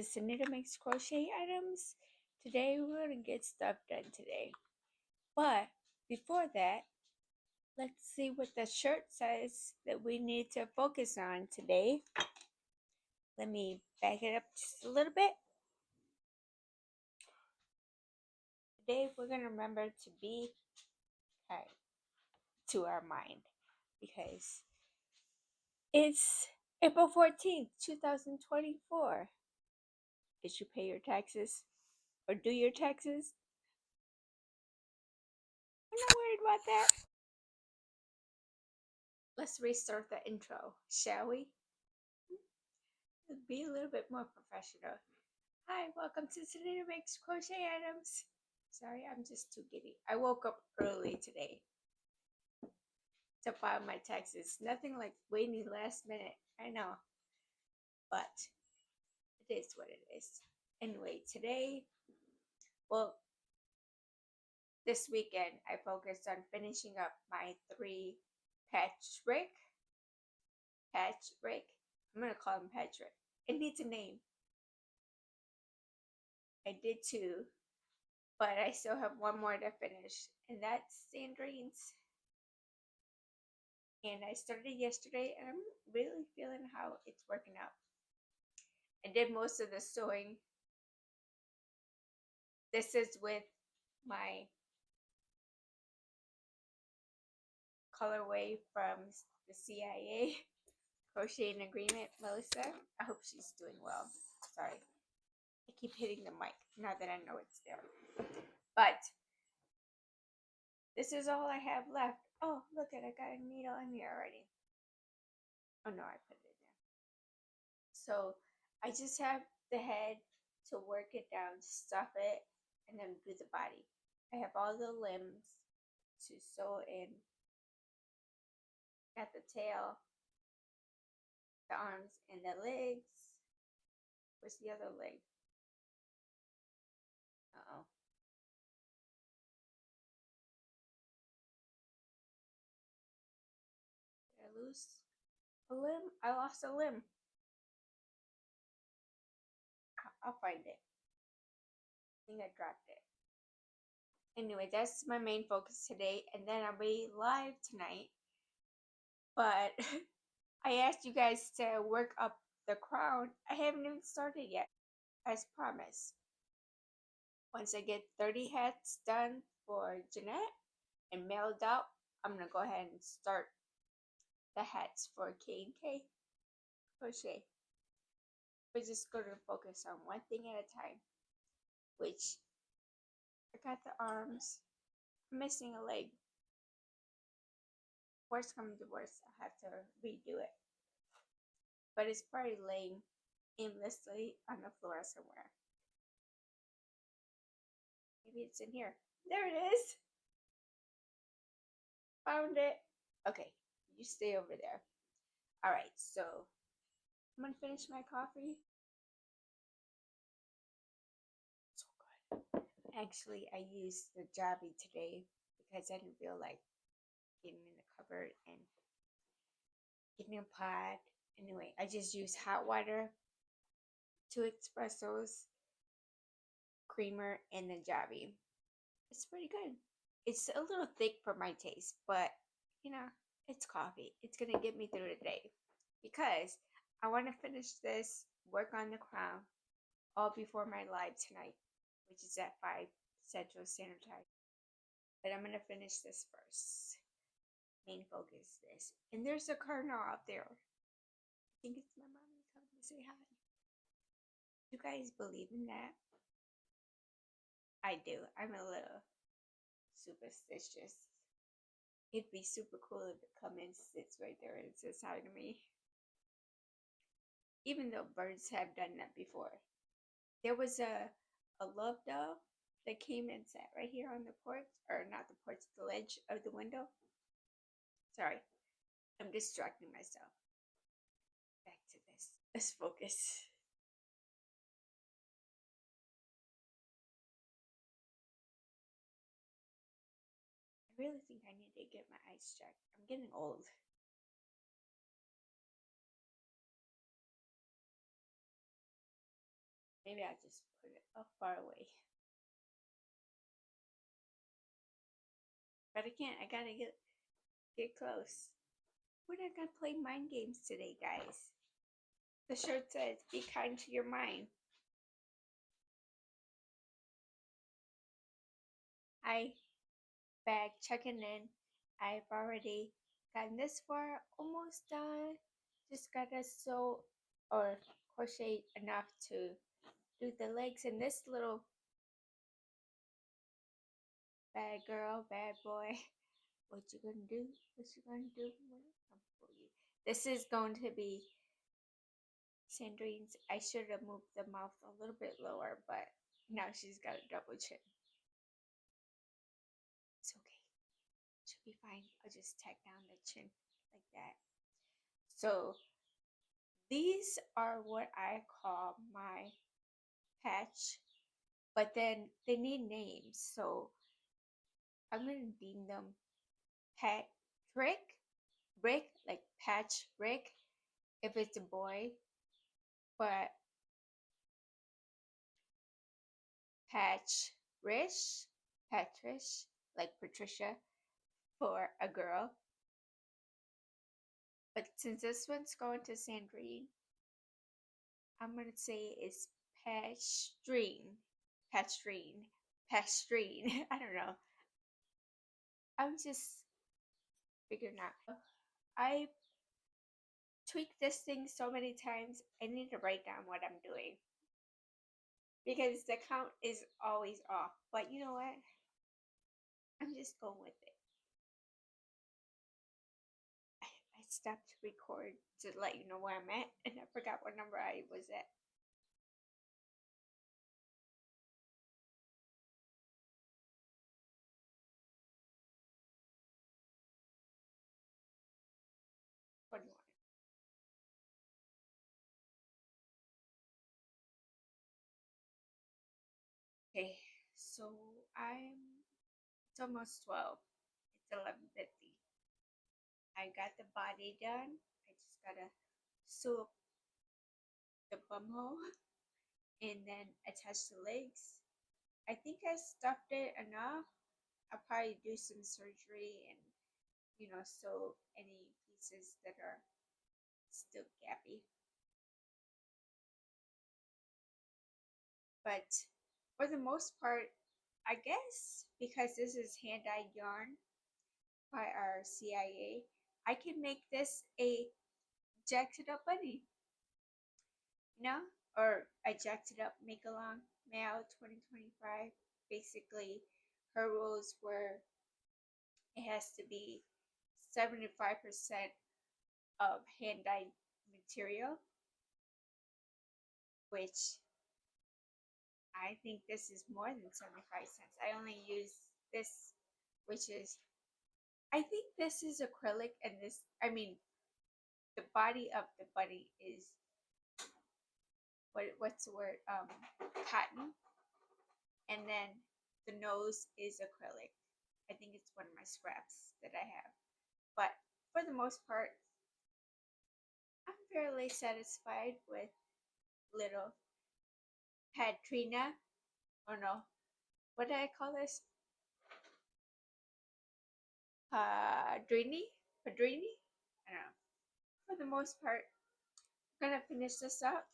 Sunita Makes Crochet Items. Today we're going to get stuff done today. But before that, let's see what the shirt says that we need to focus on today. Let me back it up just a little bit. Today we're going to remember to be kind to our mind because it's April 14th, 2024. Did you pay your taxes or do your taxes? I'm not worried about that. Let's restart the intro, shall we? Be a little bit more professional. Hi, welcome to Sunita Makes Crochet Items. Sorry, I'm just too giddy. I woke up early today to file my taxes. Nothing like waiting last minute. I know, but it is what it is. Anyway, today, well, this weekend, I focused on finishing up my 3 patch break. I'm gonna call them patch break. It needs a name. I did 2, but I still have 1 more to finish, and that's Sandrine's. And I started yesterday, and I'm really feeling how it's working out. I did most of the sewing. This is with my colorway from the CIA Crocheting Agreement, Melissa. I hope she's doing well. Sorry, I keep hitting the mic now that I know it's there. But this is all I have left. Oh, look at it, I got a needle in here already. Oh no, I put it in there. So I just have the head to work it down, stuff it, and then do the body. I have all the limbs to sew in. Got the tail, the arms, and the legs. Where's the other leg? Uh-oh. Did I lose a limb? I lost a limb. I'll find it. I think I dropped it. Anyway, that's my main focus today, and then I'll be live tonight. But I asked you guys to work up the crown. I haven't even started yet, as promised. Once I get 30 hats done for Jeanette and mailed out, I'm gonna go ahead and start the hats for K&K Crochet. We're just gonna focus on one thing at a time, which I got the arms. I'm missing a leg. Worst comes to worst, I have to redo it. But it's probably laying aimlessly on the floor somewhere. Maybe it's in here. There it is. Found it. Okay, you stay over there. All right, so I'm gonna finish my coffee. So good. Actually, I used the Javi today because I didn't feel like getting in the cupboard and getting a pot. Anyway, I just used hot water, 2 espressos, creamer, and the Javi. It's pretty good. It's a little thick for my taste, but you know, it's coffee. It's gonna get me through the day because I want to finish this, work on the crown, all before my live tonight, which is at 5 Central Standard Time. But I'm gonna finish this first. Main focus this. And there's a cardinal out there. I think it's my mommy coming to say hi. You guys believe in that? I do. I'm a little superstitious. It'd be super cool if it come and sits right there and says hi to me. Even though birds have done that before. There was a love dove that came and sat right here on the porch, or not the porch, the ledge of the window. Sorry, I'm distracting myself. Back to this. Let's focus. I really think I need to get my eyes checked. I'm getting old. Maybe I'll just put it up far away. But I can't. I gotta get close. We're not gonna play mind games today, guys. The shirt says, "Be kind to your mind." I bag checking in. I've already gotten this far, almost done. Just gotta sew or crochet enough to do the legs in this little bad girl, bad boy. What you gonna do? What you gonna do? This is going to be Sandrine's. I should have moved the mouth a little bit lower, but now she's got a double chin. It's okay. Should be fine. I'll just tack down the chin like that. So these are what I call my patch, but then they need names. So I'm going to deem them Pat Rick, Rick, like Patch Rick, if it's a boy, but Patch Rish, Patrish, like Patricia, for a girl. But since this one's going to Sandrine, I'm gonna say it's Pastrine. Pastrine. Pastrine. I don't know. I'm just figuring out. I tweaked this thing so many times, I need to write down what I'm doing. Because the count is always off. But you know what? I'm just going with it. I stopped to record to let you know where I'm at, and I forgot what number I was at. What do you want? Okay, so it's almost 12. It's 11:50. I got the body done. I just gotta sew up the bumhole and then attach the legs. I think I stuffed it enough. I'll probably do some surgery and sew any pieces that are still gappy. But for the most part, I guess because this is hand-dyed yarn by our CIA, I can make this a jacked up bunny, or a jacked up make along Mayo 2025. Basically, her rules were it has to be 75% of hand dyed material, which I think this is more than 75 cents. I only use this, which is, I think this is acrylic, and the body of the bunny is, what's the word? Cotton. And then the nose is acrylic. I think it's one of my scraps that I have. But for the most part, I'm fairly satisfied with little Patrina. Oh no, what did I call this? Padrini? Padrini? I don't know. For the most part, I'm gonna finish this up.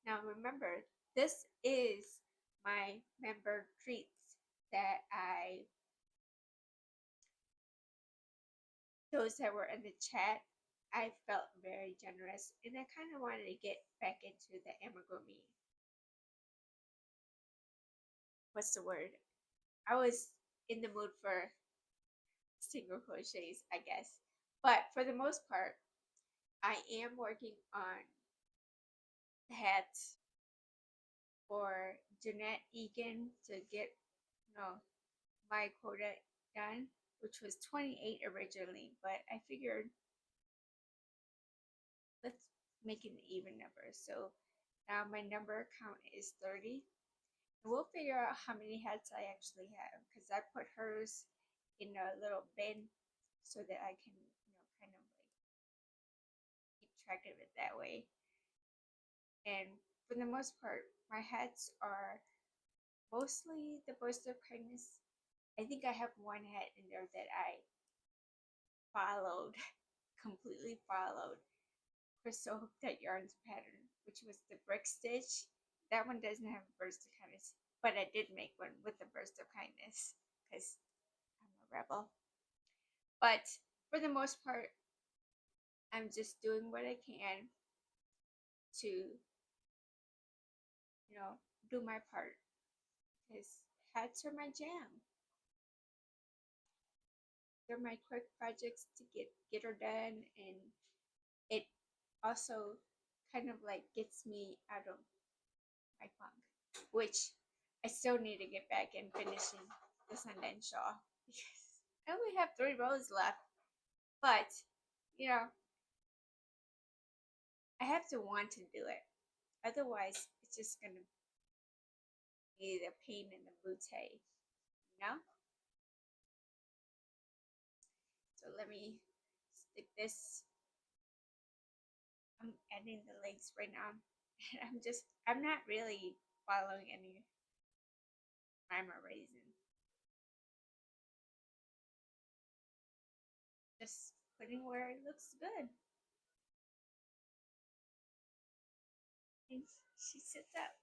Now remember, this is my member treats that those that were in the chat, I felt very generous and I kind of wanted to get back into the amigurumi. What's the word? I was in the mood for single crochets, I guess. But for the most part, I am working on hats for Jeanette Egan to get my quota done, which was 28 originally, but I figured let's make it an even number. So now my number count is 30. And we'll figure out how many hats I actually have because I put hers in a little bin so that I can, kind of like keep track of it that way. And for the most part, my hats are mostly the burst of kindness. I think I have one hat in there that I followed, completely followed Crystal Hook That Yarns pattern, which was the brick stitch. That one doesn't have a burst of kindness, but I did make one with a burst of kindness because I'm a rebel. But for the most part, I'm just doing what I can to, do my part because hats are my jam. They're my quick projects to get her done, and it also kind of like gets me out of my funk, which I still need to get back in finishing the Sundance shawl because I only have 3 rows left. But you know, I have to want to do it. Otherwise, it's just gonna be the pain in the booty, you know. So let me stick this. I'm adding the legs right now. I'm not really following any rhyme or reason. Just putting where it looks good. And she sits up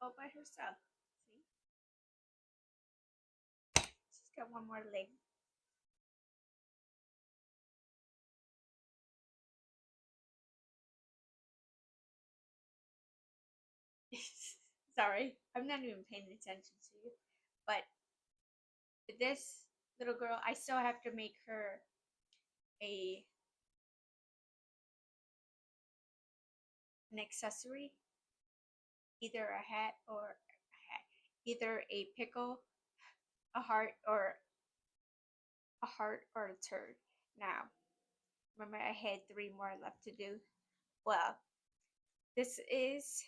all by herself. See? She's got one more leg. Sorry, I'm not even paying attention to you. But this little girl, I still have to make her a an accessory, either a hat or a hat, either a pickle, a heart, or a turd. Now, remember I had 3 more left to do. Well, this is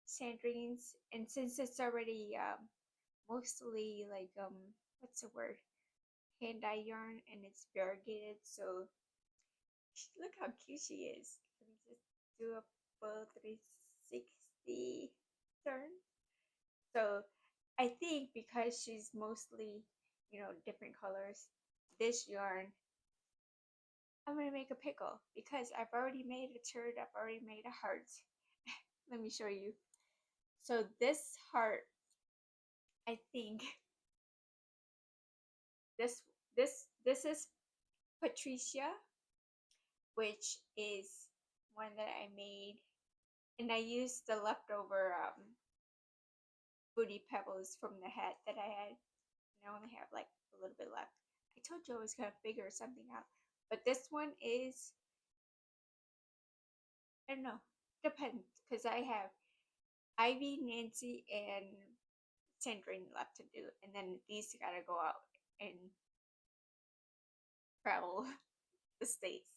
Sandrine's, and since it's already mostly like what's the word, hand dye yarn, and it's variegated, so look how cute she is. Let me just do a full 360 turn. So I think because she's mostly, different colors, this yarn, I'm gonna make a pickle because I've already made a turd, I've already made a heart. Let me show you. So this heart, I think this this is Patricia, which is one that I made, and I used the leftover booty pebbles from the hat that I had, and I only have like a little bit left. I told you I was gonna figure something out, but this one is, I don't know, depends because I have Ivy, Nancy, and Sandrine left to do, and then these gotta go out and travel the states.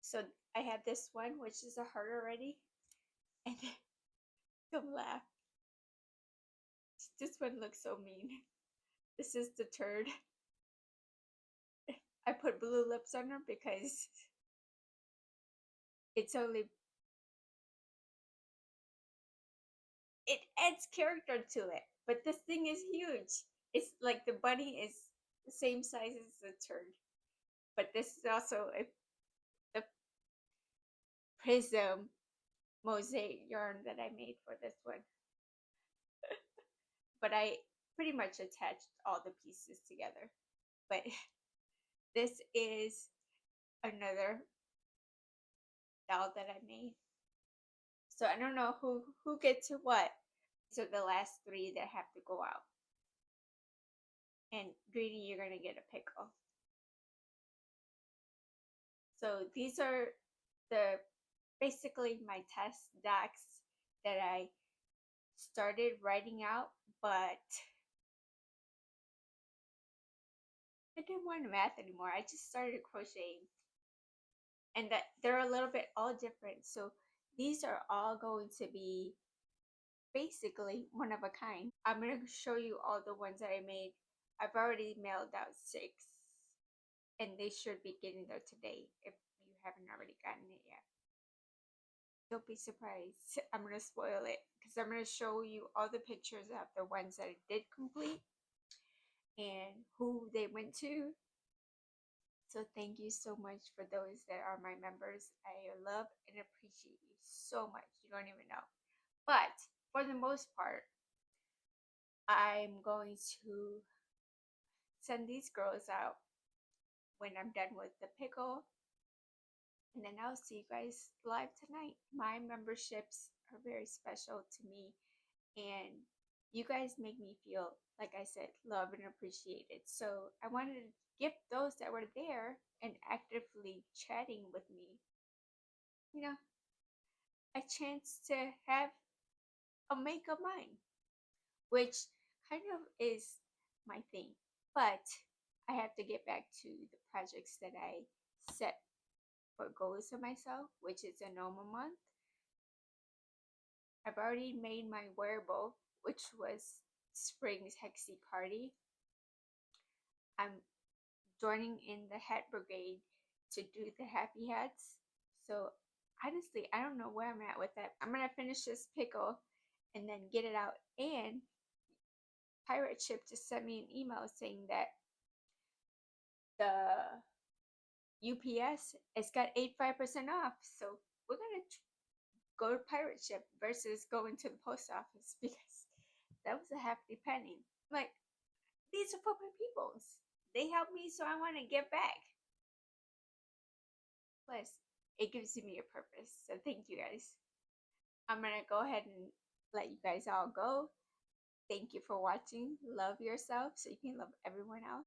So I have this one, which is a heart already, and don't laugh. This one looks so mean. This is the turd. I put blue lips on her because it's only, it adds character to it. But this thing is huge. It's like the bunny is the same size as the turd. But this is also the prism mosaic yarn that I made for this one. But I pretty much attached all the pieces together. But this is another doll that I made. So I don't know who gets to what. So the last 3 that have to go out. And Greedy, you're gonna get a pickle. So these are the basically my test docs that I started writing out, but I didn't want math anymore. I just started crocheting, and that they're a little bit all different. So these are all going to be basically one of a kind. I'm gonna show you all the ones that I made. I've already mailed out 6, and they should be getting there today if you haven't already gotten it yet. Don't be surprised. I'm gonna spoil it because I'm gonna show you all the pictures of the ones that I did complete and who they went to. So thank you so much for those that are my members. I love and appreciate you so much. You don't even know. But for the most part, I'm going to send these girls out when I'm done with the pickle. And then I'll see you guys live tonight. My memberships are very special to me. And you guys make me feel, like I said, loved and appreciated. So I wanted to give those that were there and actively chatting with me, you know, a chance to have a make of mine, which kind of is my thing. But I have to get back to the projects that I set for goals for myself, which is a normal month. I've already made my wearable, which was Spring's Hexy Cardi. I'm joining in the hat brigade to do the happy hats. So honestly, I don't know where I'm at with that. I'm gonna finish this pickle and then get it out. And Pirate Ship just sent me an email saying that the UPS has got 85% off. So we're gonna go to Pirate Ship versus going to the post office because that was a hefty penny. Like, these are for my peoples. They help me, so I want to give back. Plus, it gives me a purpose. So thank you guys. I'm gonna go ahead and let you guys all go. Thank you for watching. Love yourself so you can love everyone else.